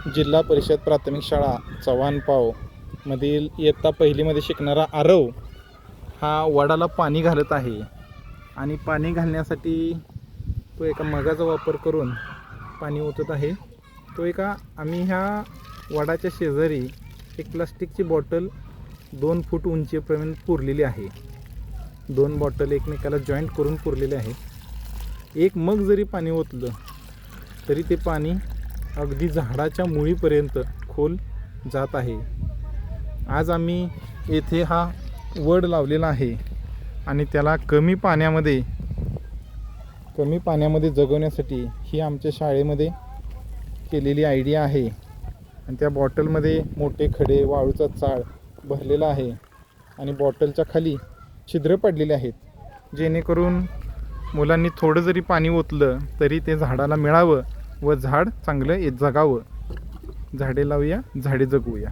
जिल्हा परिषद प्राथमिक शाळा चव्हाणपाव मधील इयत्ता पहिलीमध्ये शिकणारा आरव हा वडाला पाणी घालत आहे आणि पाणी घालण्यासाठी तो एका मगाचा वापर करून पाणी ओतत आहे. तो आम्ही ह्या वडाच्या शेजारी एक प्लास्टिकची बॉटल 2 फूट उंचीपर्यंत पुरलेली आहे. 2 बॉटल एकमेकाला जॉईंट करून पुरलेले आहेत. एक मग जरी पाणी ओतलं तरी ते पाणी अगदी झाडाच्या मुळीपर्यंत खोल जात आहे. आज आम्ही येथे हा वड लावलेला आहे आणि त्याला कमी पाण्यामध्ये जगवण्यासाठी ही आमच्या शाळेमध्ये केलेली आयडिया आहे. आणि त्या बॉटलमध्ये मोठे खडे वाळूचा चाळ भरलेला आहे आणि बॉटलच्या खाली छिद्र पडलेले आहेत, जेणेकरून मुलांनी थोडं जरी पाणी ओतलं तरी ते झाडाला मिळावं व झाड चांगलं जगावं. झाडे लावूया, झाडे जगवूया.